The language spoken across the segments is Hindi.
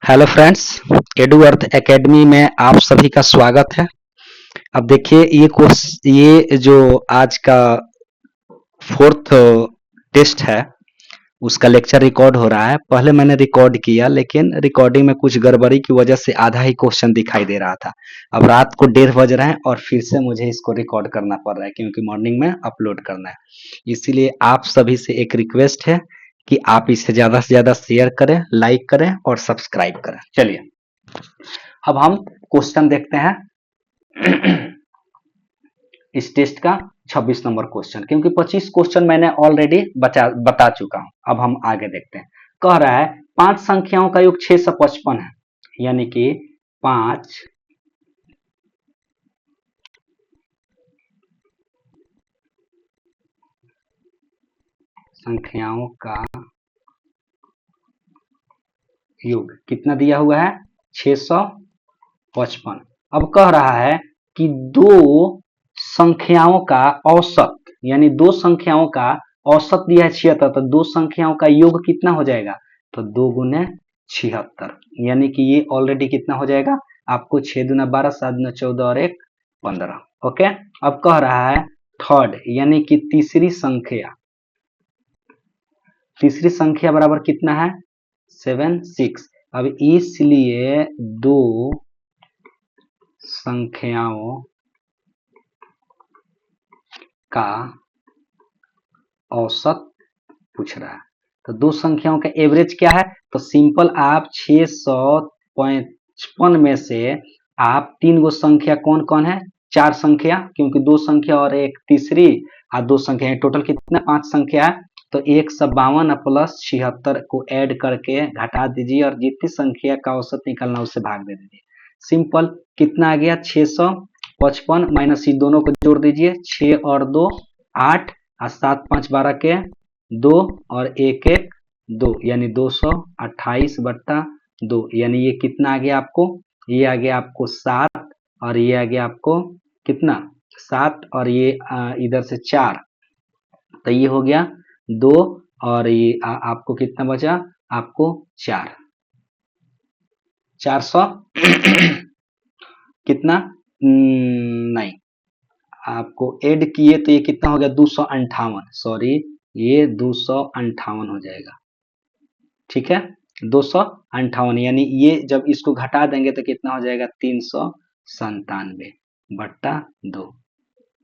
हेलो फ्रेंड्स, एडू अर्थ एकेडमी में आप सभी का स्वागत है। अब देखिए ये जो आज का फोर्थ टेस्ट है उसका लेक्चर रिकॉर्ड हो रहा है। पहले मैंने रिकॉर्ड किया लेकिन रिकॉर्डिंग में कुछ गड़बड़ी की वजह से आधा ही क्वेश्चन दिखाई दे रहा था। अब रात को 1:30 बज रहे हैं और फिर से मुझे इसको रिकॉर्ड करना पड़ रहा है क्योंकि मॉर्निंग में अपलोड करना है। इसीलिए आप सभी से एक रिक्वेस्ट है कि आप इसे ज्यादा से ज्यादा शेयर करें, लाइक करें और सब्सक्राइब करें। चलिए अब हम क्वेश्चन देखते हैं इस टेस्ट का 26 नंबर क्वेश्चन, क्योंकि 25 क्वेश्चन मैंने ऑलरेडी बता चुका हूं। अब हम आगे देखते हैं। कह रहा है 5 संख्याओं का योग 655 है, यानी कि 5 संख्याओं का योग कितना दिया हुआ है? 655। अब कह रहा है कि दो संख्याओं का औसत, यानी दो संख्याओं का औसत दिया है 76, तो दो संख्याओं का योग कितना हो जाएगा? तो 2 गुने 76, यानी कि ये ऑलरेडी कितना हो जाएगा आपको? 6 दूना 12, 7 दूना 14 और 1 15। ओके, अब कह रहा है थर्ड, यानी कि तीसरी संख्या बराबर कितना है? 76। अब इसलिए दो संख्याओं का औसत पूछ रहा है। तो दो संख्याओं का एवरेज क्या है? तो सिंपल आप 655 में से आप 3 गो संख्या कौन कौन है? 4 संख्या, क्योंकि 2 संख्या और एक तीसरी और 2 संख्या, टोटल कितना? 5 संख्या है। तो 152 प्लस 76 को ऐड करके घटा दीजिए और जितनी संख्या का औसत निकलना उससे भाग दे दीजिए। सिंपल कितना आ गया? 655 माइनस ये दोनों को जोड़ दीजिए, 6 और 2 8 और 7 5 12 के 2 और 1 1 2, यानी 228/2, यानी ये कितना आ गया आपको? ये आ गया आपको 7 और ये आ गया आपको कितना? 7 और ये इधर से 4, तो ये हो गया 2 और ये आपको कितना बचा? आपको 4, 400 कितना? नहीं, आपको ऐड किए तो ये कितना हो गया? 258, सॉरी ये 258 हो जाएगा। ठीक है, 258, यानी ये जब इसको घटा देंगे तो कितना हो जाएगा? 397/2,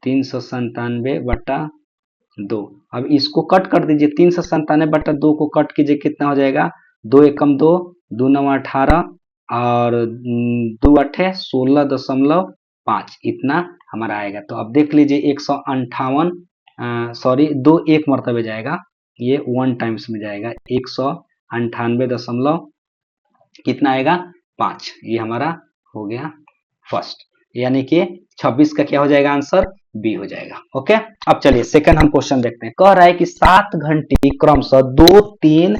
397/2। अब इसको कट कर दीजिए, 397/2 को कट कीजिए, कितना हो जाएगा? 2 एकम 2, 2 9 18 और 2 8 16.5, इतना हमारा आएगा। तो अब देख लीजिए 158, सॉरी 2 एक मरतबे जाएगा, ये 1 टाइम्स में जाएगा, 198 कितना आएगा? 5। ये हमारा हो गया फर्स्ट, यानी कि 26 का क्या हो जाएगा आंसर? बी हो जाएगा। ओके, अब चलिए सेकंड हम क्वेश्चन देखते हैं। कह रहा है कि 7 घंटे क्रमशः 2 3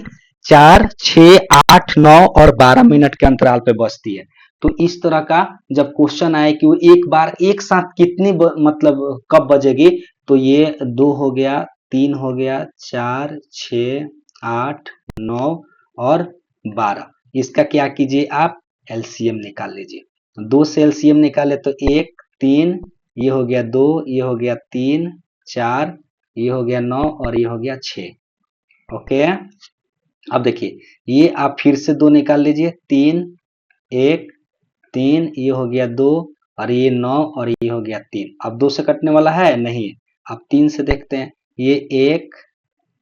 4 6 8 9 और 12 मिनट के अंतराल पे बजती है। तो इस तरह का जब क्वेश्चन आए कि वो एक बार एक साथ कितनी मतलब कब बजेगी, तो ये 2 हो गया, 3 हो गया, 4 6 8 9 और 12, इसका क्या कीजिए आप? एलसीएम निकाल लीजिए। 2 से एलसीएम निकाले तो 1 3, ये हो गया 2, ये हो गया 3 4, ये हो गया 9 और ये हो गया 6। ओके, अब देखिए ये आप फिर से 2 निकाल लीजिए, 3 1 3, ये हो गया 2 और ये 9 और ये हो गया 3। अब 2 से कटने वाला है नहीं, अब 3 से देखते हैं, ये 1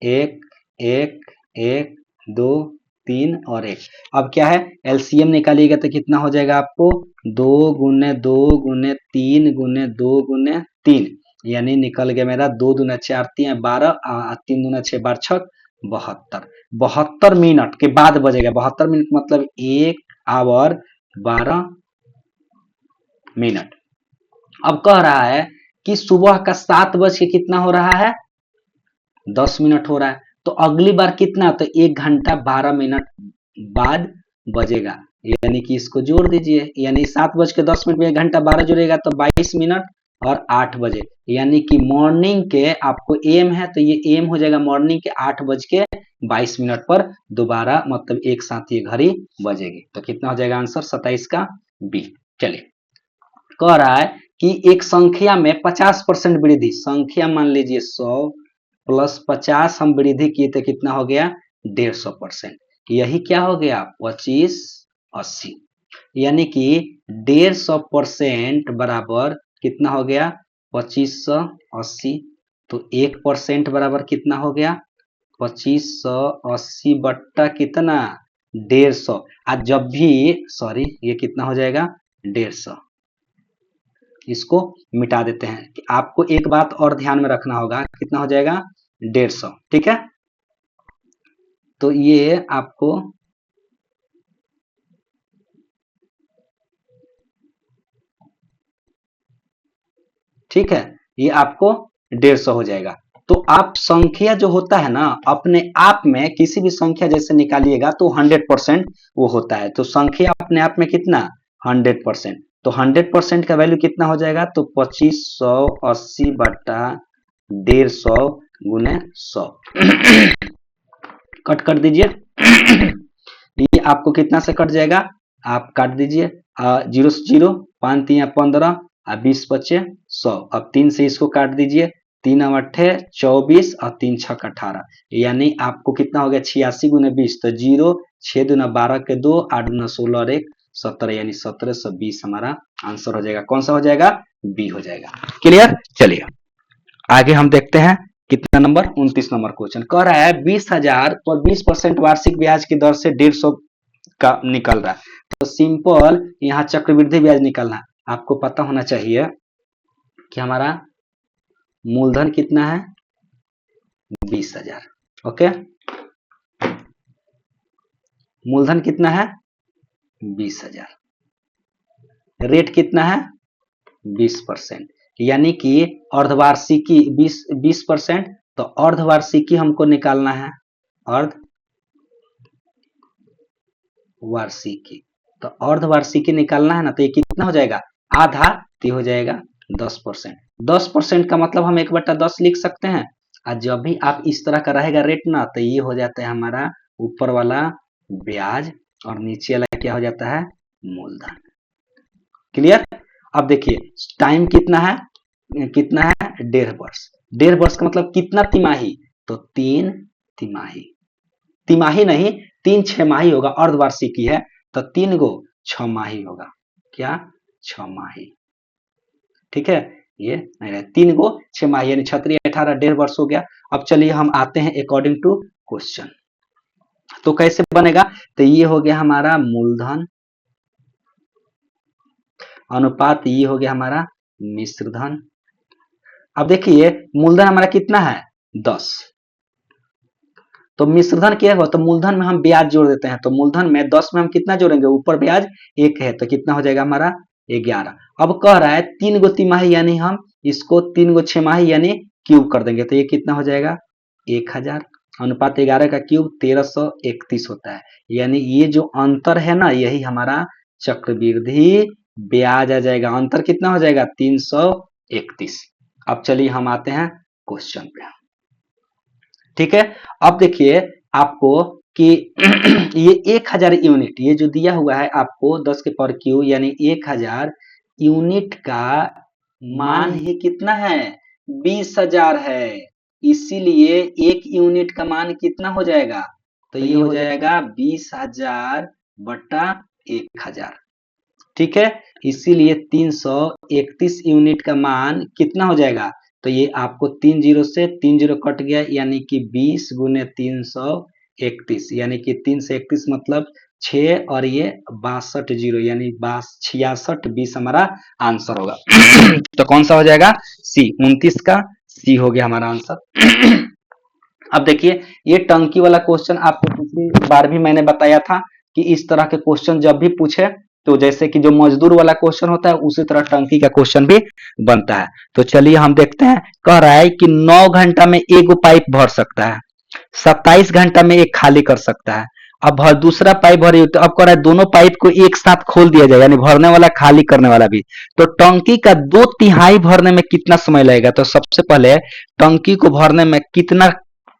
1 1 1 2 3 और 1। अब क्या है? एलसीएम निकालिएगा तो कितना हो जाएगा आपको? 2 गुने 2 गुने 3 गुने 2 गुने 3, यानी निकल गया मेरा 2 दूना 4 3 12 3 दूना 6 12 6 72। 72 मिनट के बाद बजेगा। 72 मिनट मतलब 1 आवर 12 मिनट। अब कह रहा है कि सुबह का 7 बज के कितना हो रहा है? 10 मिनट हो रहा है। तो अगली बार कितना? तो 1 घंटा 12 मिनट बाद बजेगा, यानी कि इसको जोड़ दीजिए, यानी 7 बज के 10 मिनट में 1 घंटा 12 जोड़ेगा तो 22 मिनट और 8 बजे, यानी कि मॉर्निंग के आपको एम है तो ये एम हो जाएगा मॉर्निंग के 8 बज के 22 मिनट पर दोबारा मतलब एक साथ ये घड़ी बजेगी। तो कितना हो जाएगा आंसर 27 का बी। चलिए, कह रहा है कि एक संख्या में 50% वृद्धि, संख्या मान लीजिए 100 प्लस 50 हम वृद्धि किए थे, कितना हो गया 150%। यही क्या हो गया 2580, यानी कि 150% बराबर कितना हो गया 2580। तो 1% बराबर कितना हो गया 2580 बट्टा कितना 150। आज जब भी सॉरी ये कितना हो जाएगा 150, इसको मिटा देते हैं। कि आपको एक बात और ध्यान में रखना होगा, कितना हो जाएगा 150, ठीक है। तो ये आपको ठीक है, ये आपको 150 हो जाएगा। तो आप संख्या जो होता है ना अपने आप में किसी भी संख्या जैसे निकालिएगा तो 100% वो होता है। तो संख्या अपने आप में कितना 100%, तो 100% का वैल्यू कितना हो जाएगा तो 2580 बट्टा 150 गुने 100 कट कर दीजिए। ये आपको कितना से कट जाएगा, आप काट दीजिए 0 से 0, 5 3 15 और 20 बचे 100। अब 3 से इसको काट दीजिए, 3 अट्ठे 24 और 3 छक 18, यानी आपको कितना हो गया 86 गुने 20। तो 0 6 दूना 12 के 2, 8 दूना 16 और 1 17, यानी 1720 हमारा आंसर हो जाएगा। कौन सा हो जाएगा बी हो जाएगा। क्लियर। चलिए आगे हम देखते हैं कितना नंबर 29 नंबर क्वेश्चन कह रहा है 20,000 पर 20% वार्षिक ब्याज की दर से 150 का निकल रहा है। तो सिंपल यहाँ चक्रवृद्धि ब्याज निकलना है। आपको पता होना चाहिए कि हमारा मूलधन कितना है 20,000, ओके। मूलधन कितना है 20,000, रेट कितना है 20%, यानी कि अर्धवार्षिकी 20%। तो अर्धवार्षिकी हमको निकालना है, अर्धवार्षिकी। तो अर्धवार्षिकी निकालना है ना, तो ये कितना हो जाएगा आधा, तो हो जाएगा 10%। 10% का मतलब हम 1/10 लिख सकते हैं। और जब भी आप इस तरह का रहेगा रेट ना, तो ये हो जाता है हमारा ऊपर वाला ब्याज और नीचे वाला क्या हो जाता है मूलधन। क्लियर। अब देखिए टाइम कितना है 1.5 वर्ष। 1.5 वर्ष का मतलब कितना तिमाही, तो 3 तिमाही, तिमाही नहीं 3 छमाही होगा। अर्धवार्षिकी है तो 3 गो 6 माही होगा, क्या 6 माही, ठीक है। ये नहीं रहे 3 गो 6 माही, यानी 36 18 1.5 वर्ष हो गया। अब चलिए हम आते हैं अकॉर्डिंग टू क्वेश्चन। तो कैसे बनेगा, तो ये हो गया हमारा मूलधन अनुपात ये हो गया हमारा मिश्रधन। अब देखिए मूलधन हमारा कितना है 10, तो मिश्रधन क्या होगा, तो मूलधन में हम ब्याज जोड़ देते हैं। तो मूलधन में 10 में हम कितना जोड़ेंगे, ऊपर ब्याज 1 है तो कितना हो जाएगा हमारा 11। अब कह रहा है 3 गो तिमाही, यानी हम इसको 3 गो छमाही यानी क्यूब कर देंगे। तो ये कितना हो जाएगा 1000 अनुपात 11 का क्यूब 1331 होता है। यानी ये जो अंतर है ना यही हमारा चक्रवृद्धि ब्याज आ जाएगा। अंतर कितना हो जाएगा 331। अब चलिए हम आते हैं क्वेश्चन पे, ठीक है। अब देखिए आपको कि ये 1000 यूनिट, ये जो दिया हुआ है आपको 10 के पावर क्यू, यानी 1000 यूनिट का मान ही कितना है 20,000 है। इसीलिए 1 यूनिट का मान कितना हो जाएगा, तो ये हो जाएगा 20,000 बटा 1000, ठीक है। इसीलिए 331 यूनिट का मान कितना हो जाएगा, तो ये आपको 3 जीरो से 3 जीरो कट गया, यानी कि 20 गुने 331, यानी कि 3 से 31 मतलब 6 और ये 62 जीरो, यानी 66 20 हमारा आंसर होगा। तो कौन सा हो जाएगा सी, 29 का सी हो गया हमारा आंसर। अब देखिए ये टंकी वाला क्वेश्चन आपको पिछली बार भी मैंने बताया था कि इस तरह के क्वेश्चन जब भी पूछे तो जैसे कि जो मजदूर वाला क्वेश्चन होता है उसी तरह टंकी का क्वेश्चन भी बनता है। तो चलिए हम देखते हैं। कह रहा है कि 9 घंटा में एक पाइप भर सकता है, 27 घंटा में एक खाली कर सकता है। अब दूसरा पाइप भरी, तो अब कह रहा है दोनों पाइप को एक साथ खोल दिया जाए, यानी भरने वाला खाली करने वाला भी। तो टंकी का 2/3 भरने में कितना समय लगेगा। तो सबसे पहले टंकी को भरने में कितना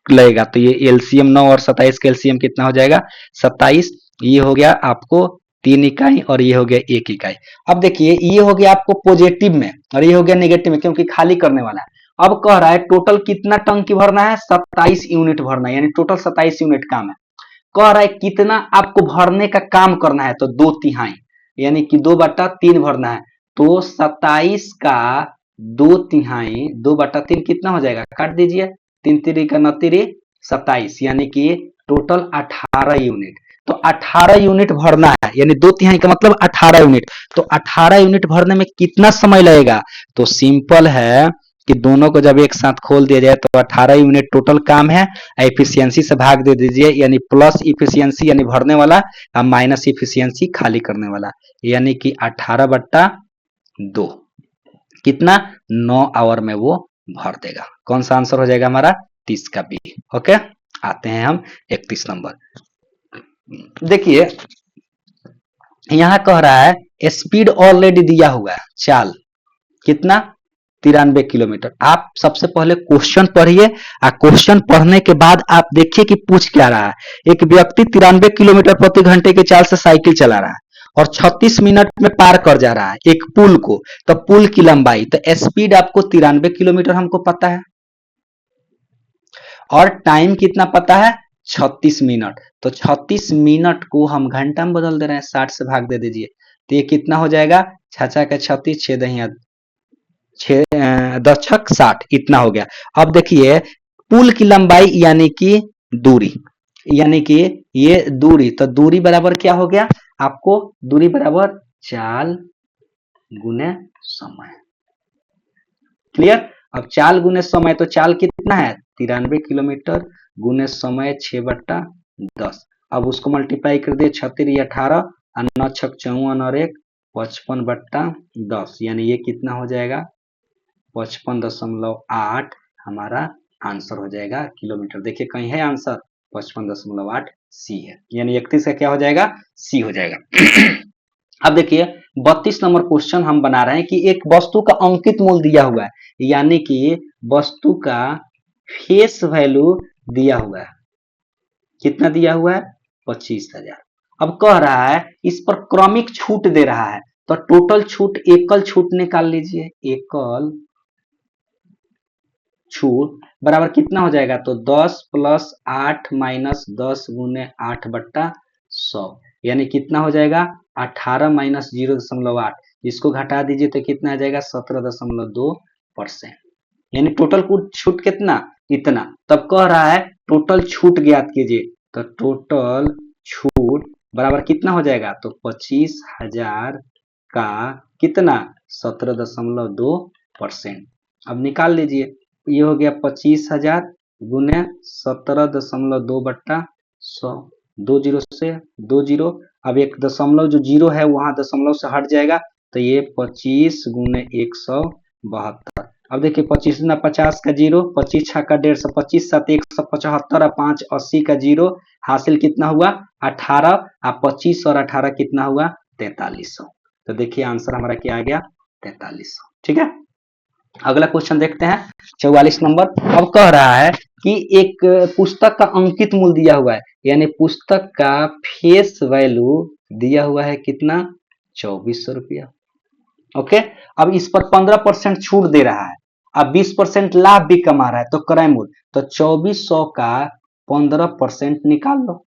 लगेगा तो ये एलसीएम 9 और 27 का एलसीएम कितना हो जाएगा 27। ये हो गया आपको 3 इकाई और ये हो गया 1 इकाई। अब देखिए ये हो गया आपको पॉजिटिव में और ये हो गया नेगेटिव में क्योंकि खाली करने वाला है। अब कह रहा है टोटल कितना टंकी भरना है 27 यूनिट भरना है, यानी टोटल 27 यूनिट काम है। कह रहा है कितना आपको भरने का काम करना है तो 2/3 यानी कि 2/3 भरना है। तो 27 का 2/3 2/3 कितना हो जाएगा काट दीजिए, 3×3 = 27 यानी कि टोटल 18 यूनिट। तो 18 यूनिट भरना है यानी 2/3 का मतलब 18 यूनिट। तो 18 यूनिट भरने में कितना समय लगेगा तो सिंपल है कि दोनों को जब एक साथ खोल दिया जाए तो 18 यूनिट टोटल काम है, एफिशिएंसी से भाग दे दीजिए यानी प्लस इफिशियंसी यानी भरने वाला और माइनस इफिशियंसी खाली करने वाला, यानी कि 18/2 कितना 9 आवर में वो भर देगा। कौन सा आंसर हो जाएगा हमारा 30 का बी। ओके, आते हैं हम 31 नंबर। देखिए यहां कह रहा है स्पीड ऑलरेडी दिया हुआ है, चाल कितना 93 किलोमीटर। आप सबसे पहले क्वेश्चन पढ़िए और क्वेश्चन पढ़ने के बाद आप देखिए कि पूछ क्या रहा है। एक व्यक्ति 93 किलोमीटर प्रति घंटे की चाल से साइकिल चला रहा है और 36 मिनट में पार कर जा रहा है एक पुल को, तो पुल की लंबाई, तो स्पीड आपको 93 किलोमीटर हमको पता है और टाइम कितना पता है 36 मिनट। तो 36 मिनट को हम घंटा में बदल दे रहे हैं, 60 से भाग दे दीजिए तो ये कितना हो जाएगा 6 का 36 6 दहिया 10 छक 60 इतना हो गया। अब देखिए पुल की लंबाई यानी कि दूरी, यानी कि ये दूरी, तो दूरी बराबर क्या हो गया आपको, दूरी बराबर चाल गुने समय। क्लियर। अब चाल गुने समय, तो चाल कितना है 93 किलोमीटर गुने समय 6/10। अब उसको मल्टीप्लाई कर दिए 36 18 और 9 छक 54 और 1 55/10 यानी ये कितना हो जाएगा 55.8 हमारा आंसर हो जाएगा किलोमीटर। देखिए कहीं है आंसर 55.8 सी है, यानी 31 का क्या हो जाएगा सी हो जाएगा। अब देखिए 32 नंबर क्वेश्चन हम बना रहे हैं कि एक वस्तु का अंकित मूल्य दिया हुआ है, यानी कि वस्तु का फेस वैल्यू दिया हुआ है, कितना दिया हुआ है 25,000। अब कह रहा है इस पर क्रमिक छूट दे रहा है, तो टोटल छूट एकल छूट निकाल लीजिए, एकल छूट बराबर कितना हो जाएगा तो 10 + 8 - 10 गुने 8/100 यानी कितना हो जाएगा 18 - 0.8, इसको घटा दीजिए तो कितना आ जाएगा 17.2%, यानी टोटल छूट कितना इतना। तब कह रहा है टोटल छूट ज्ञात कीजिए, तो टोटल छूट बराबर कितना हो जाएगा तो 25,000 का कितना 17.2%। अब निकाल लीजिए, ये हो गया 25,000 गुने 17.2/100, 2 जीरो से 2 जीरो, अब एक दशमलव जो जीरो है वहां दशमलव से हट जाएगा तो ये 25 गुने 172। अब देखिए 25 गुना 50 का जीरो, 25 छक्का 150, 25 7 175 और 5 80 का जीरो, हासिल कितना हुआ 18, और 25 और 18 कितना हुआ 4300। तो देखिए आंसर हमारा क्या आ गया 4300। ठीक है, अगला क्वेश्चन देखते हैं 44 नंबर। अब कह रहा है कि एक पुस्तक का अंकित मूल्य दिया हुआ है, यानी पुस्तक का फेस वैल्यू दिया हुआ है कितना 2400 रुपया। ओके, अब इस पर 15% छूट दे रहा है, अब 20% लाभ भी कमा रहा है, तो क्रय मूल्य, तो 2400 का 15% निकाल लो,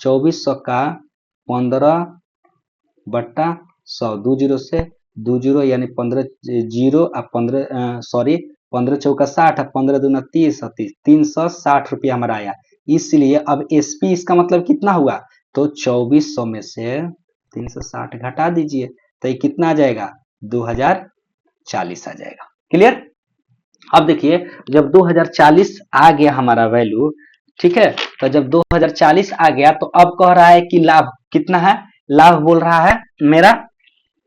2400 का 15/100, 2 जीरो से 2 जीरो यानी 15 जीरो, 15 सॉरी 15 चौका 60, 15 दूना 30, 360 रुपया हमारा आया। इसलिए अब एसपी इसका मतलब कितना हुआ, तो 2400 में से 360 घटा दीजिए तो ये कितना आ जाएगा 2040 आ जाएगा। क्लियर। अब देखिए जब 2040 आ गया हमारा वैल्यू, ठीक है, तो जब 2040 आ गया तो अब कह रहा है कि लाभ कितना है, लाभ बोल रहा है मेरा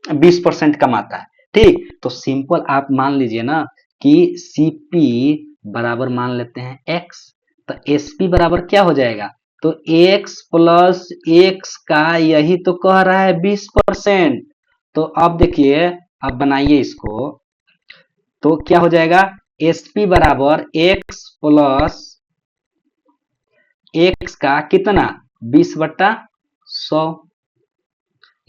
20% कमाता है। ठीक, तो सिंपल आप मान लीजिए ना कि सीपी बराबर मान लेते हैं एक्स, तो एसपी बराबर क्या हो जाएगा, तो एक्स प्लस एक्स का यही तो कह रहा है 20%। तो अब देखिए अब बनाइए इसको, तो क्या हो जाएगा एसपी बराबर एक्स प्लस एक्स का कितना 20/100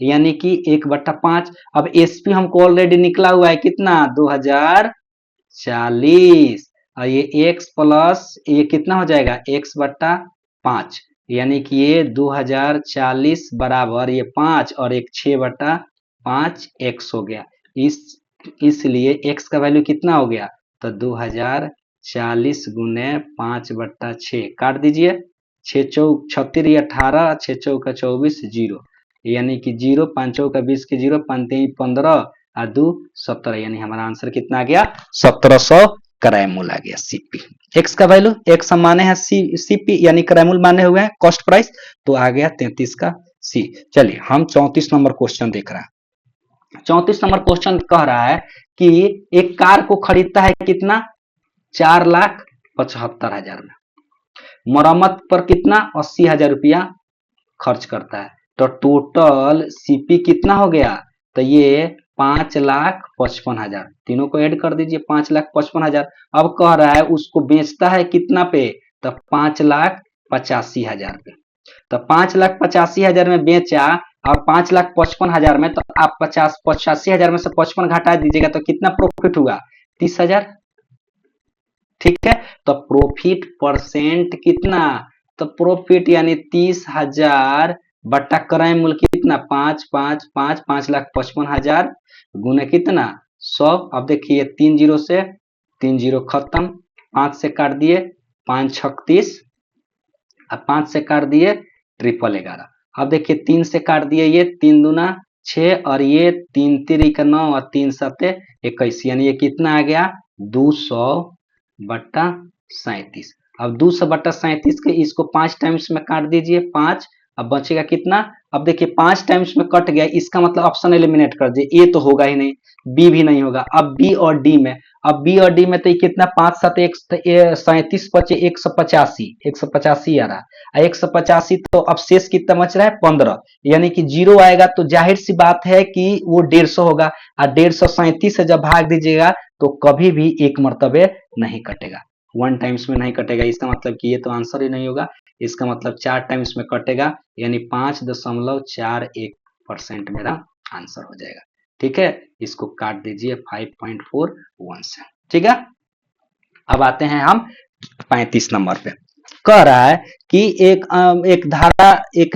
यानी कि 1/5। अब एसपी हमको ऑलरेडी निकला हुआ है कितना 2040 और ये एक्स प्लस ये कितना हो जाएगा x/5 यानी कि ये 2040 बराबर ये 5 और एक 6/5 x हो गया। इसलिए x का वैल्यू कितना हो गया तो 2040 गुने 5/6 काट दीजिए 6 चौक 36 18 6 चौका 24 जीरो यानी कि 0 5 चौका 20 के 0 5 3 15 और 2 17 यानी हमारा आंसर कितना आ गया 1700 करायमूल आ गया सीपी। एक्स का वैल्यू एक्स हम माने हैं सीपी यानी करायमूल माने हुए हैं कॉस्ट प्राइस तो आ गया 33 का सी। चलिए हम 34 नंबर क्वेश्चन देख रहे हैं। 34 नंबर क्वेश्चन कह रहा है कि एक कार को खरीदता है कितना 4,75,000 में, मरम्मत पर कितना 80,000 रुपया खर्च करता है तो टोटल सीपी कितना हो गया तो ये 5,55,000 तीनों को ऐड कर दीजिए 5,55,000। अब कह रहा है उसको बेचता है कितना पे तो 5,85,000 पे तो 5,85,000 में बेचा और 5,55,000 में तो आप 85,000 में से 55 घटा दीजिएगा तो कितना प्रॉफिट हुआ 30,000। ठीक है तो प्रॉफिट परसेंट कितना तो प्रॉफिट यानी 30,000 बट्टा क्रय मूल्य कितना 5,55,000 गुने कितना 100। अब देखिए 3 जीरो से 3 जीरो खत्म 5 से काट दिए 5 36 अब 5 से काट दिए 1111। अब देखिए 3 से काट दिए ये 3 दूना 6 और ये 3 3 का 9 और 3 7 21 यानी ये कितना आ गया 200/37। अब 200/37 के इसको 5 टाइम्स में काट दीजिए 5 अब बचेगा कितना अब देखिए 5 टाइम्स में कट गया इसका मतलब ऑप्शन एलिमिनेट कर दीजिए ए तो होगा ही नहीं बी भी नहीं होगा। अब बी और डी में अब बी और डी में तो ये कितना 5 7 37 बचे 185 आ रहा है 185 तो अब शेष कितना बच रहा है 15 यानी कि जीरो आएगा तो जाहिर सी बात है कि वो 150 होगा और 137 से जब भाग दीजिएगा तो कभी भी एक मर्तबे नहीं कटेगा 1 टाइम्स में नहीं कटेगा इसका मतलब कि ये तो आंसर ही नहीं होगा इसका मतलब 4 टाइम्स में कटेगा यानी 5.41% मेरा आंसर हो जाएगा। ठीक है इसको काट दीजिए 5.41 से। ठीक है अब आते हैं हम 35 नंबर पे कह रहा है कि एक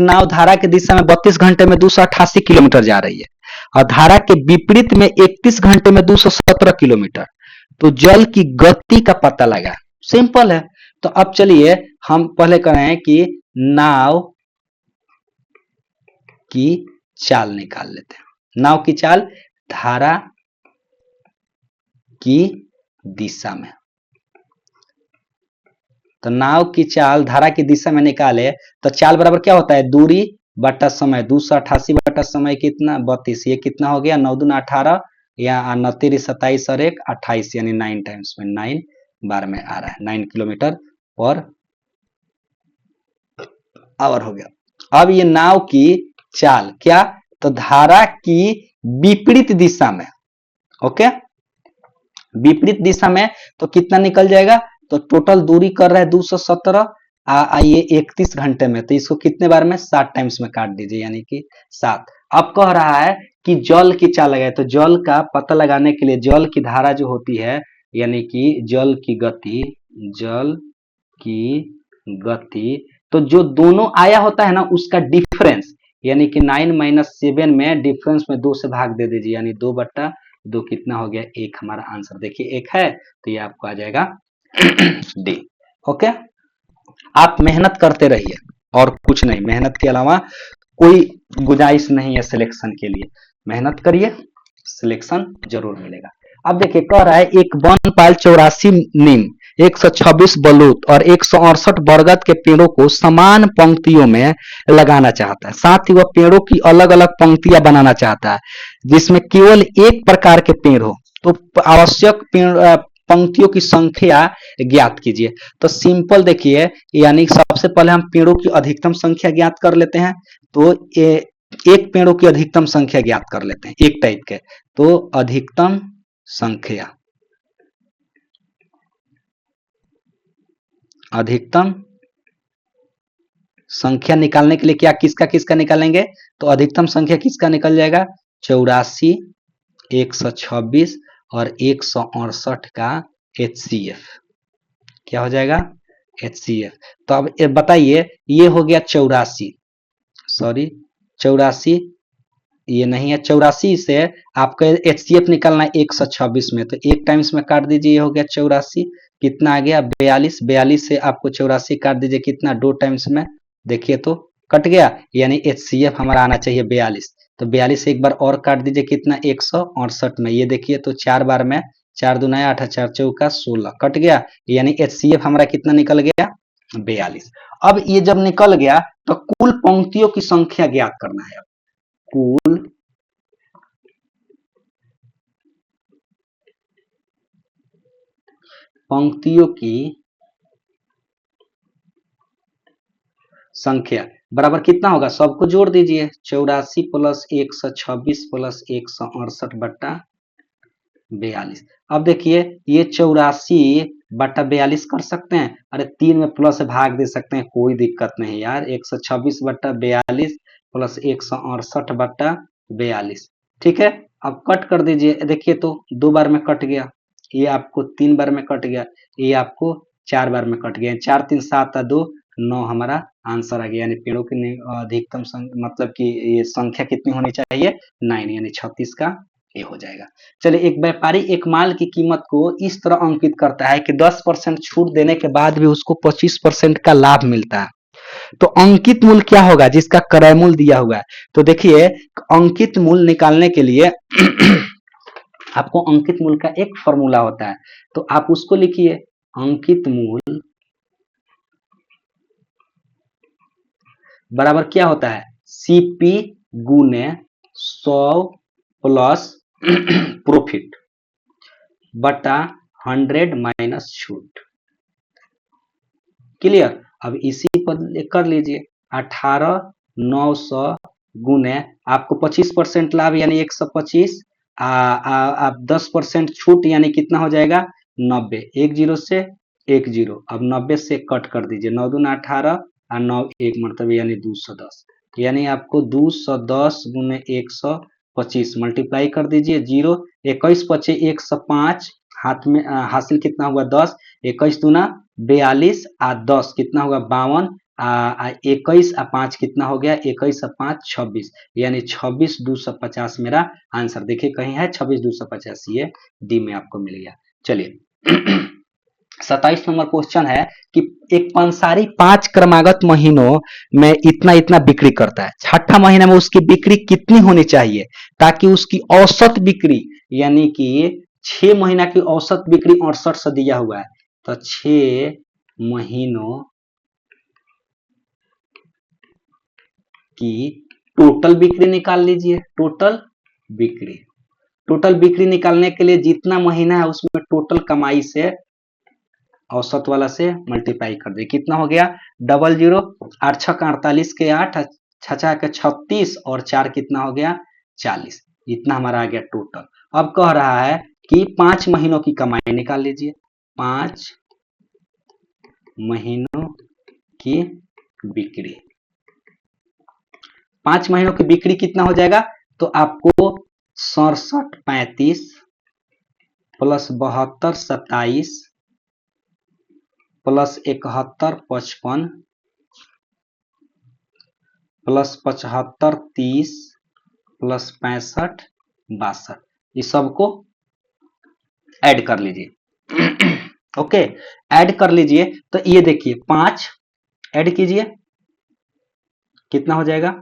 नाव धारा की दिशा में 32 घंटे में 288 किलोमीटर जा रही है और धारा के विपरीत में 31 घंटे में 217 किलोमीटर तो जल की गति का पता लगा। सिंपल है तो अब चलिए हम पहले करें कि नाव की चाल निकाल लेते हैं। नाव की चाल धारा की दिशा में तो नाव की चाल धारा की दिशा में निकाले तो चाल बराबर क्या होता है दूरी बटा समय 288 बटा समय कितना 32 ये कितना हो गया 9 दूना 18 या 9 3 27 और 1 28 यानी 9 टाइम्स में 9 बार में आ रहा है 9 किलोमीटर पर आवर हो गया। अब ये नाव की चाल क्या तो धारा की विपरीत दिशा में ओके विपरीत दिशा में तो कितना निकल जाएगा तो टोटल दूरी कर रहा है 217 ये 31 घंटे में तो इसको कितने बार में 7 टाइम्स में काट दीजिए यानी कि 7। अब कह रहा है कि जल की चाल लगाए तो जल का पता लगाने के लिए जल की धारा जो होती है यानी कि जल की गति तो जो दोनों आया होता है ना उसका डिफरेंस यानी कि 9 - 7 में डिफरेंस में 2 से भाग दे दीजिए यानी 2/2 कितना हो गया 1 हमारा आंसर देखिए 1 है तो ये आपको आ जाएगा डी। ओके आप मेहनत करते रहिए और कुछ नहीं मेहनत के अलावा कोई गुंजाइश नहीं है सिलेक्शन के लिए मेहनत करिए सिलेक्शन जरूर मिलेगा। अब देखिए कह रहा है एक वन पाल 84 नीम 126 बलूत और 168 बरगद के पेड़ों को समान पंक्तियों में लगाना चाहता है साथ ही वह पेड़ों की अलग अलग पंक्तियां बनाना चाहता है जिसमें केवल एक प्रकार के पेड़ हो तो आवश्यक पंक्तियों की संख्या ज्ञात कीजिए। तो सिंपल देखिए यानी सबसे पहले हम पेड़ों की अधिकतम संख्या ज्ञात कर लेते हैं तो एक पेड़ों की अधिकतम संख्या ज्ञात कर लेते हैं एक टाइप के तो अधिकतम संख्या अधिकतम संख्या निकालने के लिए क्या किसका किसका निकालेंगे, तो अधिकतम संख्या किसका निकल जाएगा, 84, 126 और 168 का HCF क्या हो जाएगा, HCF। तो अब बताइए ये हो गया 84, सॉरी 84, ये नहीं है 84 से आपका HCF निकालना है 126 में, तो एक टाइम्स में काट दीजिए, ये हो गया 84, कितना आ गया 42, 42 से आपको 84 काट दीजिए कितना, दो टाइम्स में, देखिए तो कट गया, यानी HCF हमारा आना चाहिए 42, तो 42 से एक बार और काट दीजिए कितना 168 में, ये देखिए तो 4 बार में, 4 दूना 8, 4 चौका 16 कट गया, यानी HCF हमारा कितना निकल गया 42। अब ये जब निकल गया तो कुल पंक्तियों की संख्या ज्ञात करना है, कुल पंक्तियों की संख्या बराबर कितना होगा, सबको जोड़ दीजिए, 84 प्लस 126 प्लस 168 बट्टा 42। अब देखिए ये 84 बट्टा 42 कर सकते हैं, अरे 3 में प्लस भाग दे सकते हैं, कोई दिक्कत नहीं यार, 126 बट्टा 42 प्लस 168 बट्टा 42, ठीक है। अब कट कर दीजिए, देखिए तो 2 बार में कट गया, ये आपको 3 बार में कट गया, ये आपको 4 बार में कट गया, 4 3 7 2 9 हमारा आंसर आ गया, यानी पेड़ों की अधिकतम मतलब कि ये संख्या कितनी होनी चाहिए 9, यानी 36 का ये हो जाएगा। चलिए एक व्यापारी एक माल की कीमत को इस तरह अंकित करता है कि 10% छूट देने के बाद भी उसको 25% का लाभ मिलता है, तो अंकित मूल्य क्या होगा जिसका क्रय मूल्य दिया हुआ है, तो देखिए अंकित मूल्य निकालने के लिए आपको अंकित मूल्य का एक फॉर्मूला होता है, तो आप उसको लिखिए, अंकित मूल्य बराबर क्या होता है, CP गुने 100 प्लस प्रॉफिट बटा 100 माइनस छूट, क्लियर। अब इसी पर कर लीजिए 18,900 गुने आपको 25% लाभ यानी 125, आप 10% छूट यानी कितना हो जाएगा 90, एक जीरो से एक जीरो, अब 90 से कट कर दीजिए, 9 दूना 18 और 9 एक मतलब यानी 210, यानी आपको 210 गुने 125 मल्टीप्लाई कर दीजिए, जीरो 21 पचे 105, हाथ में हासिल कितना हुआ 10, 21 दूना 42 आ 10 कितना होगा 52, 21 आ 5 कितना हो गया 21 आ 5 26, यानी 26,250 मेरा आंसर, देखिए कहीं है 26,250, ये डी में आपको मिल गया। चलिए 27 नंबर क्वेश्चन है कि एक पंसारी 5 क्रमागत महीनों में इतना इतना बिक्री करता है, छठा महीना में उसकी बिक्री कितनी होनी चाहिए ताकि उसकी औसत बिक्री, यानी कि 6 महीना की औसत बिक्री 68 से दिया हुआ है, तो 6 महीनों की टोटल बिक्री निकाल लीजिए, टोटल बिक्री निकालने के लिए जितना महीना है उसमें टोटल कमाई से औसत वाला से मल्टीप्लाई कर दे, कितना हो गया 00, 8 छक 48 के 8, 6 के 36 और 4 कितना हो गया 40, इतना हमारा आ गया टोटल। अब कह रहा है कि 5 महीनों की कमाई निकाल लीजिए, 5 महीनों की बिक्री, 5 महीनों की बिक्री कितना हो जाएगा, तो आपको 67 35 प्लस 72 27 प्लस 71 55 प्लस 75 30 प्लस 65 62, ये सबको ऐड कर लीजिए ओके, ऐड कर लीजिए, तो ये देखिए 5 ऐड कीजिए कितना हो जाएगा,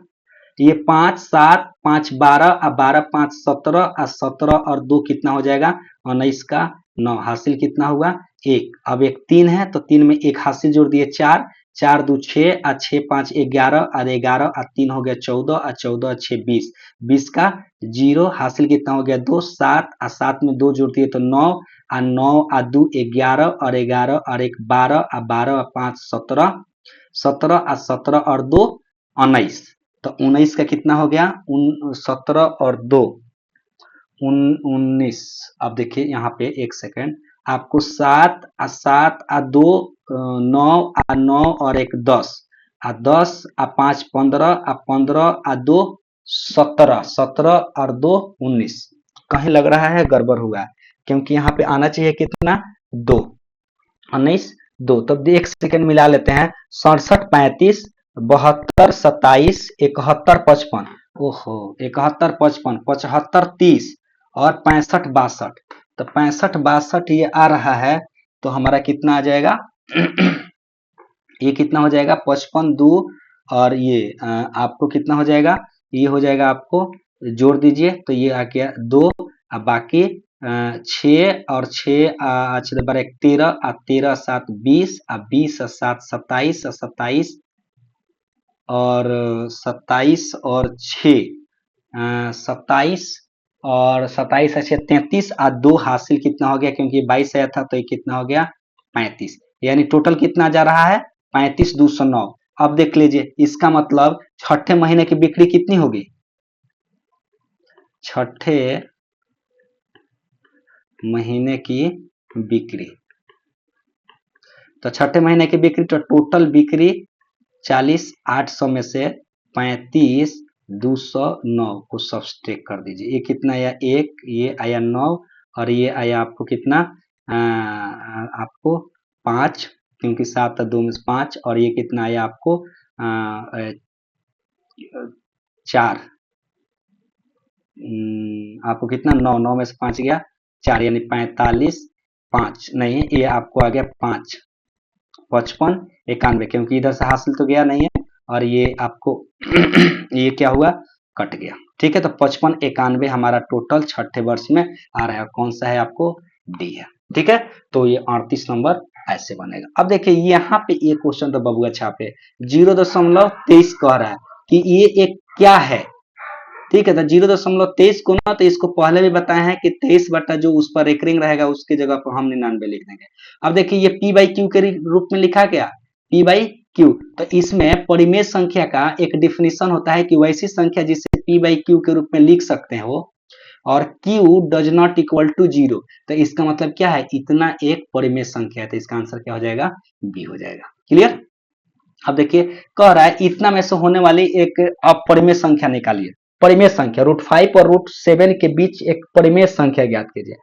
ये 5 7 5 12 और 12 5 17 और 17 और 2 कितना हो जाएगा 19 का 9, हासिल कितना हुआ 1, अब एक 3 है तो 3 में एक हासिल जोड़ दिए 4, 4 2 6 और 6 5 11 और 11 और 3 हो गया 14 और 14 और 6 20, 20 का 0, हासिल कितना हो गया 2, 7 और 7 में 2 जोड़ दिए तो 9 और 9 और 2 11 और 11 और 1 12 और 12 और 5 17, 17 और 17 और 2 19, तो 19 का कितना हो गया 17 और 2 19, अब देखिए यहाँ पे एक सेकेंड, आपको 7 आ 7 आ 2 9 आ 9 और 1 10 आ 10 आ 5 15 आ 15 आ 2 17 17 और 2 19। कहीं लग रहा है गड़बड़ हुआ है, क्योंकि यहाँ पे आना चाहिए कितना 2 19 2। तब एक सेकंड मिला लेते हैं। 67 35 72 27 71 55। ओहो 71 55 75 30 और 65 62। तो 65 62 ये आ रहा है, तो हमारा कितना आ जाएगा ये कितना हो जाएगा 55 2 और ये आपको कितना हो जाएगा, ये हो जाएगा आपको जोड़ दीजिए तो ये आ गया 2। अब बाकी 6 और 6 अच्छा बारह 13 और 13 7 20 और 20 और 7 27 और 27 और 27 और 6 27 और 27 अच्छे 33 और 2 हासिल कितना हो गया, क्योंकि 22 आया था तो ये कितना हो गया 35। यानी टोटल कितना जा रहा है 35 209। अब देख लीजिए इसका मतलब छठे महीने की बिक्री कितनी होगी, छठे महीने की बिक्री, तो छठे महीने की बिक्री तो टोटल बिक्री 40 800 में से 35 209 को सब्सट्रैक्ट कर दीजिए। ये कितना आया 1, ये आया 9 और ये आया आपको कितना आपको 5, क्योंकि 7 2 में 5 और ये कितना आया आपको 4। आपको कितना 9 9 में से 5 गया 4 यानी 45 5 नहीं ये आपको आ गया 5 55 91, क्योंकि इधर से हासिल तो गया नहीं है और ये आपको ये क्या हुआ कट गया। ठीक है, तो 55 91 हमारा टोटल छठे वर्ष में आ रहा है। कौन सा है आपको डी है। ठीक है, तो ये 38 नंबर ऐसे बनेगा। अब देखिए यहाँ पे ये क्वेश्चन तो बबुआ छापे 0.23 कह रहा है कि ये एक क्या है। ठीक है, तो 0.23 को ना तो इसको पहले भी बताया है कि 23 बटा जो उस पर रेकरिंग रहेगा उसके जगह पर हम 99 लिख देंगे। अब देखिए ये पी बाई क्यू के रूप में लिखा गया पी बाई क्यू, तो इसमें परिमेय संख्या का एक डिफिनेशन होता है कि वैसी संख्या जिसे पी बाई क्यू के रूप में लिख सकते हैं वो, और q does not equal to 0, तो इसका मतलब क्या है इतना एक परिमेय संख्या है, तो इसका आंसर क्या हो जाएगा बी हो जाएगा। क्लियर। अब देखिए कह रहा है इतना में से होने वाली एक अपरिमेय संख्या निकालिए। परिमेय संख्या √5 और √7 के बीच एक परिमेय संख्या ज्ञात कीजिए।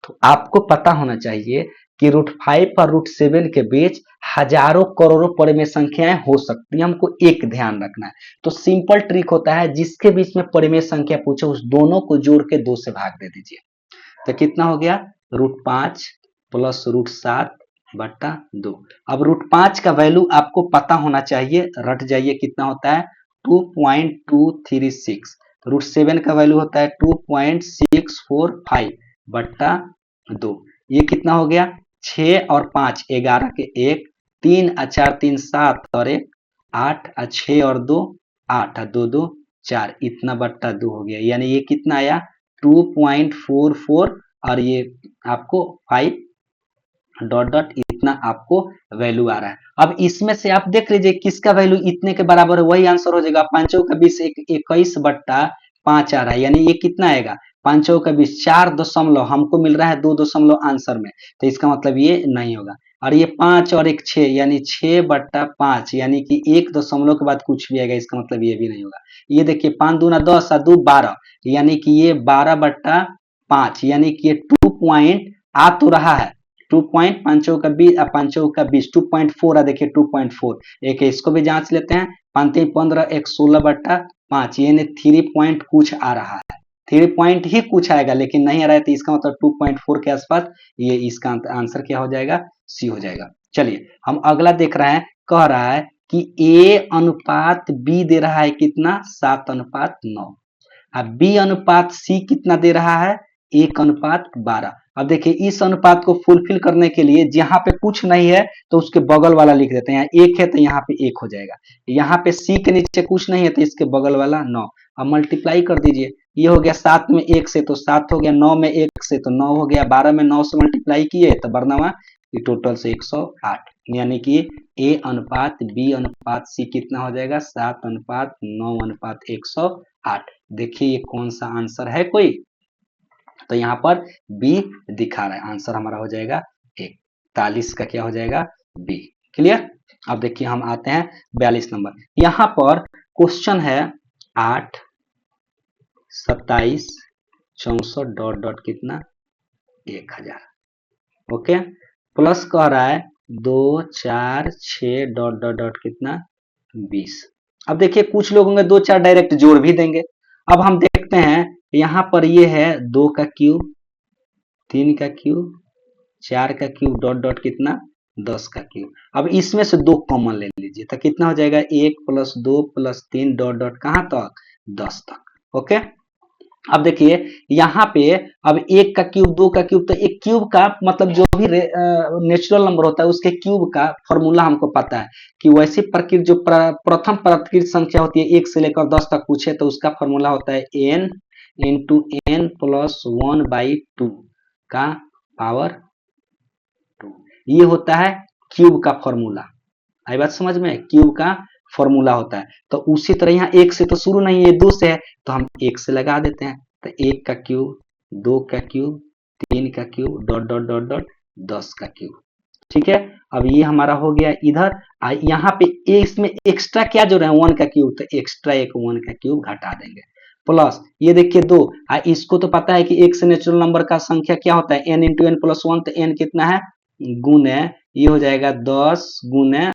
तो आपको पता होना चाहिए कि √5 और √7 के बीच हजारों करोड़ों परिमेय संख्याएं हो सकती हैं, हमको एक ध्यान रखना है। तो सिंपल ट्रिक होता है जिसके बीच में परिमेय संख्या पूछे उस दोनों को जोड़ के 2 से भाग दे दीजिए। तो कितना हो गया √5 प्लस √7 बट्टा 2। अब √5 का वैल्यू आपको पता होना चाहिए, रट जाइए कितना होता है 2.236। √7 का वैल्यू होता है 2.645 बट्टा 2। ये कितना हो गया 6 और 5 11 के 1 3 और 4 3 7 और 1 8 और 6 और 2 8 और 2 2 4 इतना बट्टा 2 हो गया। यानी ये कितना आया 2.44 और ये आपको 5 डॉट डॉट इतना आपको वैल्यू आ रहा है। अब इसमें से आप देख लीजिए किसका वैल्यू इतने के बराबर है, वही आंसर हो जाएगा। पांचों का 20 21 बट्टा 5 आ रहा है, यानी ये कितना आएगा पांचों का 20 4 हमको मिल रहा है 2 आंसर में, तो इसका मतलब ये नहीं होगा। और ये 5 और 1 6 यानी 6 बट्टा 5 यानी कि 1 दशमलव के बाद कुछ भी आएगा, इसका मतलब ये भी नहीं होगा। ये देखिए 5 दूना 10 और 2 12 यानी कि ये 12 बट्टा 5 यानी कि ये 2 पॉइंट आ तो रहा है 2 पॉइंट 5 का 20 5 का 20 2.4 देखिए 2.4। एक इसको भी जांच लेते हैं 5 15 1 16 बट्टा 5 यानी 3 पॉइंट कुछ आ रहा है, 3 पॉइंट ही कुछ आएगा लेकिन नहीं आ रहा है, तो इसका मतलब 2.4 के आसपास ये इसका आंसर क्या हो जाएगा सी हो जाएगा। चलिए हम अगला देख रहे हैं, कह रहा है कि ए अनुपात बी दे रहा है कितना 7:9। अब बी अनुपात सी कितना दे रहा है 1:12। अब देखिए इस अनुपात को फुलफिल करने के लिए जहां पे कुछ नहीं है तो उसके बगल वाला लिख देते हैं, एक है तो यहाँ पे 1 हो जाएगा। यहाँ पे सी के नीचे कुछ नहीं है तो इसके बगल वाला 9। अब मल्टीप्लाई कर दीजिए, ये हो गया 7 में 1 से तो 7 हो गया, 9 में 1 से तो 9 हो गया, 12 में 9 से मल्टीप्लाई किए तो बरनवा टोटल से 108। यानी कि ए अनुपात बी अनुपात सी कितना हो जाएगा 7:9:108। देखिए ये कौन सा आंसर है कोई, तो यहाँ पर बी दिखा रहा है, आंसर हमारा हो जाएगा 43 का क्या हो जाएगा बी। क्लियर। अब देखिए हम आते हैं 42 नंबर। यहां पर क्वेश्चन है 8 27 64 डॉट डॉट कितना 1000। ओके। प्लस कह रहा है 2 4 6 डॉट डॉट डॉट कितना 20। अब देखिए कुछ लोग होंगे 2 4 डायरेक्ट जोड़ भी देंगे। अब हम देखते हैं यहां पर ये है 2 का क्यूब 3 का क्यूब 4 का क्यूब डॉट डॉट कितना 10 का क्यूब। अब इसमें से 2 कॉमन ले लीजिए तो कितना हो जाएगा 1 प्लस 2 प्लस 3 डॉट डॉट कहां तक 10 तक। ओके। अब देखिए यहाँ पे अब 1 का क्यूब 2 का क्यूब, तो एक क्यूब का मतलब जो भी नेचुरल नंबर होता है उसके क्यूब का फॉर्मूला हमको पता है कि वैसी प्रकृति जो प्रथम प्राकृतिक संख्या होती है 1 से लेकर 10 तक पूछे तो उसका फॉर्मूला होता है n इंटू एन प्लस 1/2 का पावर 2। ये होता है क्यूब का फॉर्मूला। आई बात समझ में, क्यूब का फॉर्मूला होता है। तो उसी तरह यहाँ 1 से तो शुरू नहीं है, 2 से है तो हम 1 से लगा देते हैं। तो 1 का क्यूब 2 का क्यूब 3 का cube dot dot dot dot 10 का क्यूब। ठीक है। अब ये हमारा हो गया इधर। यहाँ पे इसमें एक्स्ट्रा क्या जो रहे 1 का क्यूब, तो एक्स्ट्रा एक 1 का क्यूब घटा देंगे। प्लस ये देखिए 2, इसको तो पता है कि 1 से नेचुरल नंबर का संख्या क्या होता है n इंटू एन प्लस 1, तो n कितना है गुने ये हो जाएगा 10 गुने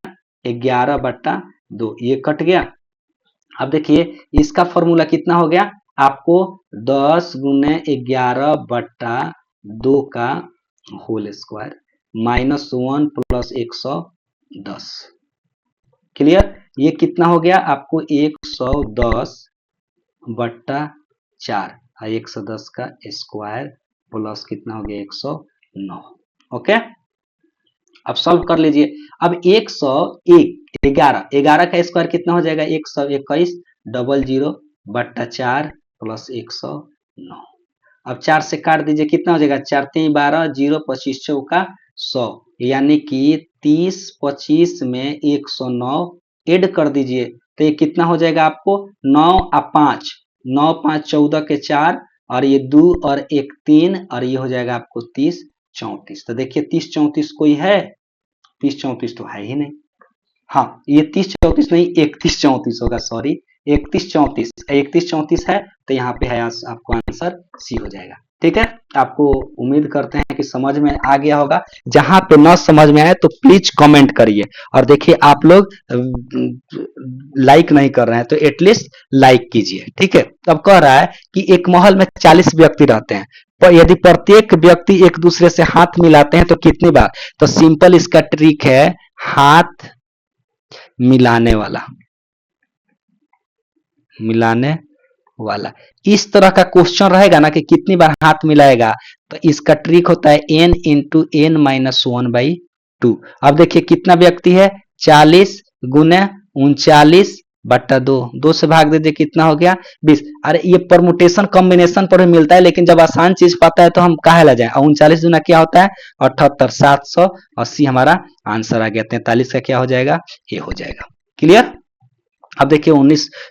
11/2, ये कट गया। अब देखिए इसका फॉर्मूला कितना हो गया आपको 10 गुने 11/2 का होल स्क्वायर -1 प्लस 110। क्लियर। ये कितना हो गया आपको 110/4 और 110 का स्क्वायर प्लस कितना हो गया 109। ओके। अब सॉल्व कर लीजिए। अब 101 11 का स्क्वायर कितना हो जाएगा 121 00/4 प्लस 109। अब 4 से काट दीजिए कितना हो जाएगा 4 3 12 0 25 चौका 100, यानी कि 30 25 में 109 ऐड कर दीजिए तो ये कितना हो जाएगा आपको 9 और 5 9 5 14 के 4 और ये 2 और 1 3 और ये हो जाएगा आपको 30 34। तो देखिए 30 34 कोई है 30 34 तो है ही नहीं। हाँ ये 30 34 नहीं 31 34 होगा, सॉरी 31 34 31 34 है तो यहाँ पे है आपको आंसर सी हो जाएगा। ठीक है। आपको उम्मीद करते हैं कि समझ में आ गया होगा। जहां पे न समझ में आए तो प्लीज कमेंट करिए। और देखिए आप लोग लाइक नहीं कर रहे हैं तो एटलीस्ट लाइक कीजिए। ठीक है। अब कह रहा है कि एक महल में 40 व्यक्ति रहते हैं, पर यदि प्रत्येक व्यक्ति एक दूसरे से हाथ मिलाते हैं तो कितनी बार, तो सिंपल इसका ट्रिक है हाथ मिलाने वाला इस तरह का क्वेश्चन रहेगा ना कि कितनी बार हाथ मिलाएगा, तो इसका ट्रिक होता है n इंटू एन माइनस 1/2। अब देखिए कितना व्यक्ति है 40 गुने 39/2, 2 से भाग दीजिए कितना हो गया 20। अरे ये परमुटेशन कॉम्बिनेशन पर भी मिलता है, लेकिन जब आसान चीज पाता है तो हम काहे ला जाए। 39 गुना क्या होता है 78, 780 हमारा आंसर आ गया। 43 का क्या हो जाएगा ये हो जाएगा। क्लियर। अब देखिए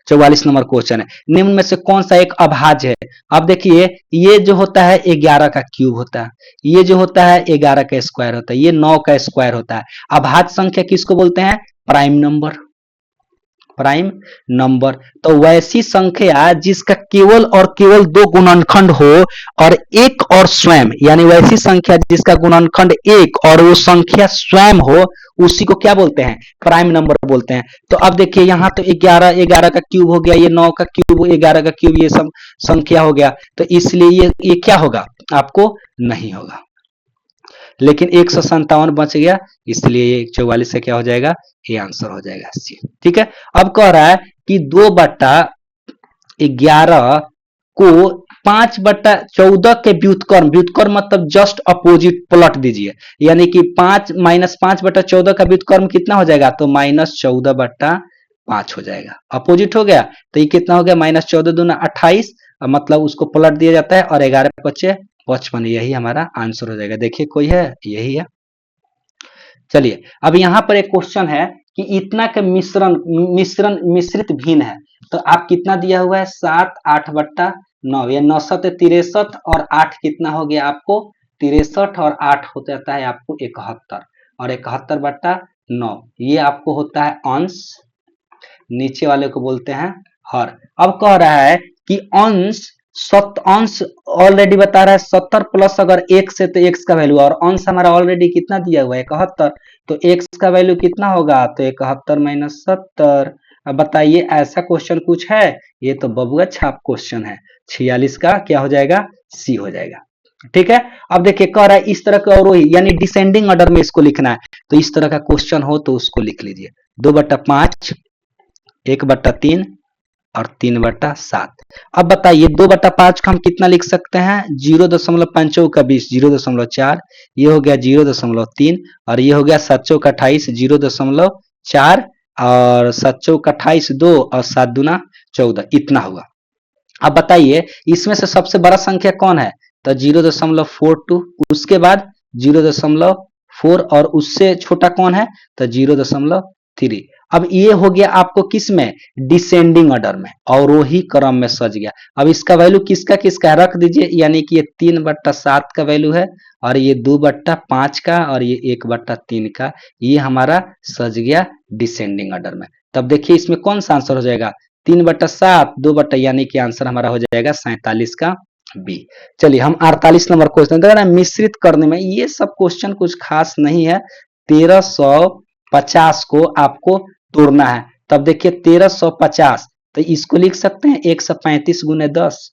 44 नंबर क्वेश्चन है, निम्न में से कौन सा एक अभाज्य है। अब देखिए ये जो होता है 11 का क्यूब होता है, ये जो होता है 11 का स्क्वायर होता है, ये 9 का स्क्वायर होता है। अभाज्य संख्या किसको बोलते हैं प्राइम नंबर। प्राइम नंबर तो वैसी संख्या जिसका केवल और केवल 2 गुणनखंड हो और एक और स्वयं, यानी वैसी संख्या जिसका गुणनखंड एक और वो संख्या स्वयं हो, उसी को क्या बोलते हैं प्राइम नंबर बोलते हैं। तो अब देखिए यहाँ तो 11 का क्यूब हो गया, ये 9 का क्यूब 11 का क्यूब, ये सब संख्या हो गया, तो इसलिए ये क्या होगा आपको नहीं होगा। लेकिन 157 बच गया, इसलिए ये 44 से क्या हो जाएगा ये आंसर हो जाएगा सी। ठीक है। अब कह रहा है कि 2/11 को 5/14 के व्युत्क्रम, व्युत्क्रम मतलब जस्ट अपोजिट पलट दीजिए, यानी कि 5 -5/14 का व्युत्क्रम कितना हो जाएगा तो -14/5 हो जाएगा। अपोजिट हो गया तो ये कितना हो गया -14 दूना 28, मतलब उसको पलट दिया जाता है और 11 बचे 55, यही हमारा आंसर हो जाएगा। देखिए कोई है यही है। चलिए अब यहाँ पर एक क्वेश्चन है कि इतना का मिश्रित भिन्न है, तो आप कितना दिया हुआ है 7 8/9, या 9 63 और 8 कितना हो गया आपको 63 और 8 हो जाता है आपको 71 और 71/9 ये आपको होता है अंश, नीचे वाले को बोलते हैं हर। अब कह रहा है कि अंश ऑलरेडी बता रहा है 70 प्लस अगर x से तो x का वैल्यू, और अंश हमारा ऑलरेडी कितना दिया हुआ है 71, तो x का वैल्यू कितना होगा, तो 71 माइनस 70। अब बताइए ऐसा क्वेश्चन कुछ है, ये तो बबुआ छाप क्वेश्चन है। 46 का क्या हो जाएगा, सी हो जाएगा। ठीक है, अब देखिए कह रहा है इस तरह का अवरोही यानी डिसेंडिंग ऑर्डर में इसको लिखना है, तो इस तरह का क्वेश्चन हो तो उसको लिख लीजिए 2/5, 1/3 और 3/7। अब बताइए 2/5 का हम कितना लिख सकते हैं, 0.5 का 20, 0.4, ये हो गया 0.3 और ये हो गया 7 चौक 28, 0.4 और 7 चौक 28 2 और 7 दूना 14, इतना हुआ। अब बताइए इसमें से सबसे बड़ा संख्या कौन है, तो 0.42, उसके बाद 0.4 और उससे छोटा कौन है, तो 0.3। अब ये हो गया आपको किस में, डिसेंडिंग ऑर्डर में, अवरोही क्रम में सज गया। अब इसका वैल्यू किसका किसका रख दीजिए, यानी कि ये 3/7 का वैल्यू है और ये 2/5 का और ये 1/3 का, ये हमारा सज गया डिसेंडिंग ऑर्डर में। तब देखिए इसमें कौन सा आंसर हो जाएगा, 3/7, 2 यानी कि आंसर हमारा हो जाएगा 47 का बी। चलिए हम 48 नंबर क्वेश्चन देख रहे हैं, मिश्रित करने में ये सब क्वेश्चन कुछ खास नहीं है। 1350 को आपको तोड़ना है, तब देखिए 1350, तो इसको लिख सकते हैं 135 गुने 10।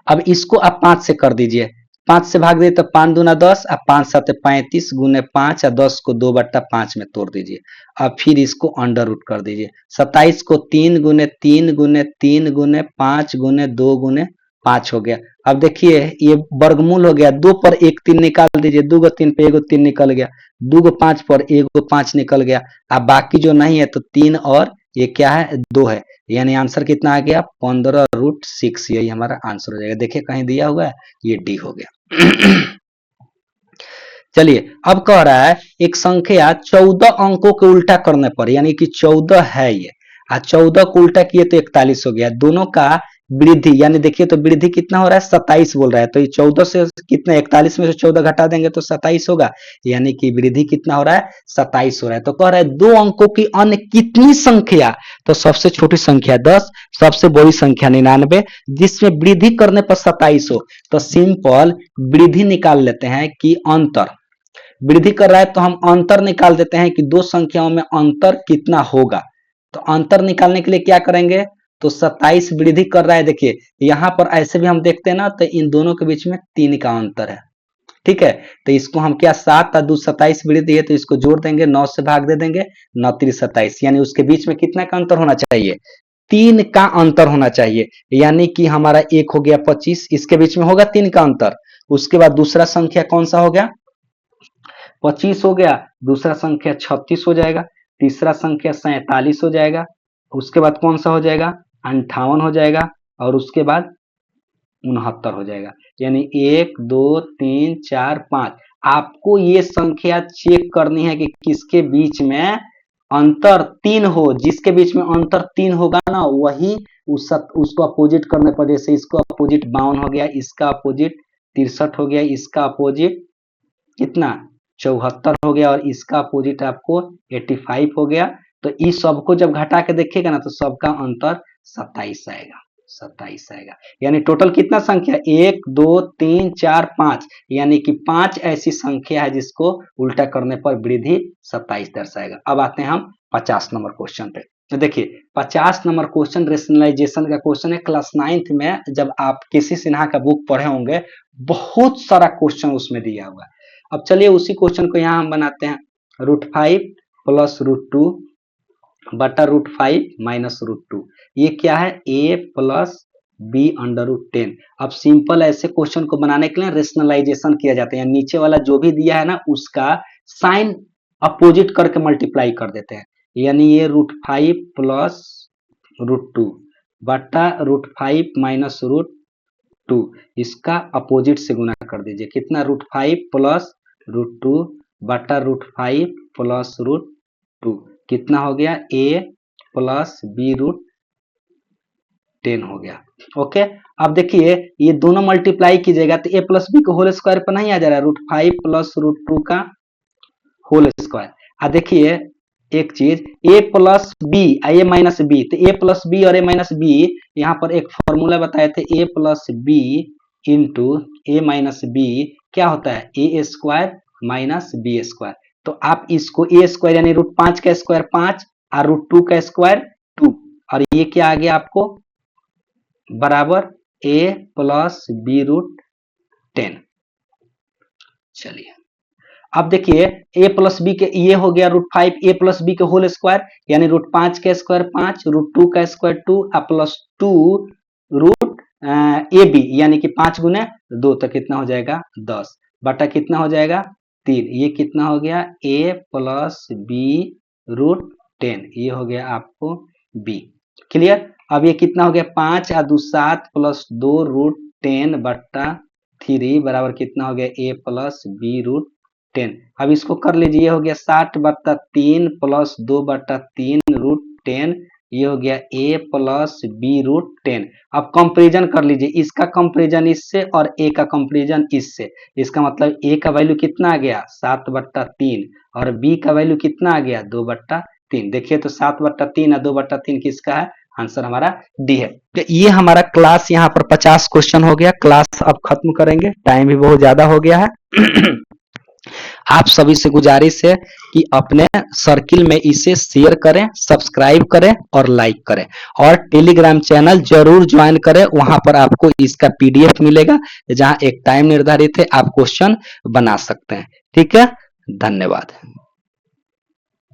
अब इसको आप 5 से कर दीजिए, 5 से भाग दे तो 5 दूना 10, अब 5 7 35 गुने 5 और 10 को 2/5 में तोड़ दीजिए। अब फिर इसको अंडर रूट कर दीजिए, 27 को 3 गुने 3 गुने 3 गुने 5 गुने 2 गुने 5 हो गया। अब देखिए ये वर्गमूल हो गया, 2 पर 1 3 निकाल दीजिए, 2 को 3 पे 1 3 निकल गया, 2 को 5 पर 1 5 निकल गया। अब बाकी जो नहीं है तो 3 और ये क्या है 2 है, यानी आंसर कितना आ गया 15√6, यही हमारा आंसर हो जाएगा। देखिए कहीं दिया हुआ है, ये डी हो गया। चलिए अब कह रहा है एक संख्या 14 अंकों के उल्टा करने पर, यानी कि 14 है ये, 14 को उल्टा किए तो 41 हो गया, दोनों का वृद्धि, यानी देखिए तो वृद्धि कितना हो रहा है 27 बोल रहा है, तो ये 14 से कितना 41 में से 14 घटा देंगे तो 27 होगा, यानी कि वृद्धि कितना हो रहा है 27 हो रहा है। तो कह रहा है दो अंकों की अन्य कितनी संख्या, तो सबसे छोटी संख्या 10, सबसे बड़ी संख्या 99, जिसमें वृद्धि करने पर 27 हो, तो सिंपल वृद्धि निकाल लेते हैं कि अंतर, वृद्धि कर रहा है तो हम अंतर निकाल देते हैं कि दो संख्याओं में अंतर कितना होगा। तो अंतर निकालने के लिए क्या करेंगे, तो 27 वृद्धि कर रहा है, देखिए यहां पर ऐसे भी हम देखते हैं ना, तो इन दोनों के बीच में 3 का अंतर है। ठीक है, तो इसको हम क्या 7 और 2 27 वृद्धि है, तो इसको जोड़ देंगे, 9 से भाग दे देंगे, 9 3 27, यानी उसके बीच में कितना का अंतर होना चाहिए, 3 का अंतर होना चाहिए, यानी कि हमारा एक हो गया 25, इसके बीच में होगा 3 का अंतर। उसके बाद दूसरा संख्या कौन सा हो गया 25 हो गया, दूसरा संख्या 36 हो जाएगा, तीसरा संख्या 47 हो जाएगा, उसके बाद कौन सा हो जाएगा 58 हो जाएगा, और उसके बाद 69 हो जाएगा। यानी 1 2 3 4 5, आपको ये संख्या चेक करनी है कि किसके बीच में अंतर 3 हो, जिसके बीच में अंतर 3 होगा ना वही उसको अपोजिट करने पर, जैसे इसको अपोजिट 52 हो गया, इसका अपोजिट 63 हो गया, इसका अपोजिट कितना 74 हो गया, और इसका अपोजिट आपको 85 हो गया। तो इस सबको जब घटा के देखिएगा ना तो सबका अंतर 27 आएगा, 27 आएगा। यानी टोटल कितना संख्या 1 2 3 4 5, यानी कि 5 ऐसी संख्या है जिसको उल्टा करने पर वृद्धि 27 दर्शाएगा। अब आते हैं हम 50 नंबर क्वेश्चन पे। तो देखिए 50 नंबर क्वेश्चन रेशनलाइजेशन का क्वेश्चन है, क्लास 9th में जब आप किसी सिन्हा का बुक पढ़े होंगे बहुत सारा क्वेश्चन उसमें दिया हुआ है। अब चलिए उसी क्वेश्चन को यहाँ हम बनाते हैं, √5 प्लस √2 बटा √5 माइनस √2, ये क्या है a प्लस बी √10। अब सिंपल ऐसे क्वेश्चन को बनाने के लिए रेशनलाइजेशन किया जाता है, नीचे वाला जो भी दिया है ना उसका साइन अपोजिट करके मल्टीप्लाई कर देते हैं, यानी ये √5 प्लस √2 बटा √5 माइनस √2, इसका अपोजिट से गुना कर दीजिए, कितना √5 प्लस √2 बटा √5 प्लस √2, कितना हो गया a प्लस बी √10, 10 हो गया। ओके, अब देखिए ये दोनों मल्टीप्लाई कीजिएगा तो a प्लस बी का होल स्क्वायर पर नहीं आ जा रहा है, √5 प्लस √2 का होल स्क्वायर। देखिए एक चीज, a plus b a minus b, तो a प्लस बी और a माइनस बी यहाँ पर एक फॉर्मूला बताए थे, a plus b into a minus b क्या होता है, a square minus b square. तो आप इसको ए स्क्वायर यानी √5 का स्क्वायर 5 और √2 का स्क्वायर 2, और ये क्या आ गया आपको बराबर a प्लस बी √10। चलिए अब देखिए a प्लस बी के ये हो गया √5 a प्लस बी के होल स्क्वायर यानी √5 का स्क्वायर 5, √2 का square 2 plus 2 root a b यानी कि 5 गुने 2 तो कितना हो जाएगा 10 बटा कितना हो जाएगा 3, ये कितना हो गया a प्लस बी √10, ये हो गया आपको b। क्लियर, अब ये कितना हो गया 5 और 2 7 प्लस 2 √10 बट्टा 3 बराबर कितना हो गया a प्लस बी √10। अब इसको कर लीजिए, ये हो गया 60 बट्टा 3 प्लस 2 बट्टा 3 √10, ये हो गया a प्लस बी √10। अब कंपेरिजन कर लीजिए, इसका कंपेरिजन इससे और a का कंपेरिजन इससे, इसका मतलब a का वैल्यू कितना आ गया 7 बट्टा 3 और b का वैल्यू कितना आ गया 2 बट्टा 3। देखिए तो 7 बट्टा 3 और 2 बट्टा 3 किसका है, आंसर हमारा डी है। ये हमारा क्लास यहाँ पर 50 क्वेश्चन हो गया, क्लास अब खत्म करेंगे, टाइम भी बहुत ज्यादा हो गया है। आप सभी से गुजारिश है कि अपने सर्किल में इसे शेयर करें, सब्सक्राइब करें और लाइक करें, और टेलीग्राम चैनल जरूर ज्वाइन करें, वहां पर आपको इसका पीडीएफ मिलेगा जहां एक टाइम निर्धारित है, आप क्वेश्चन बना सकते हैं। ठीक है, धन्यवाद।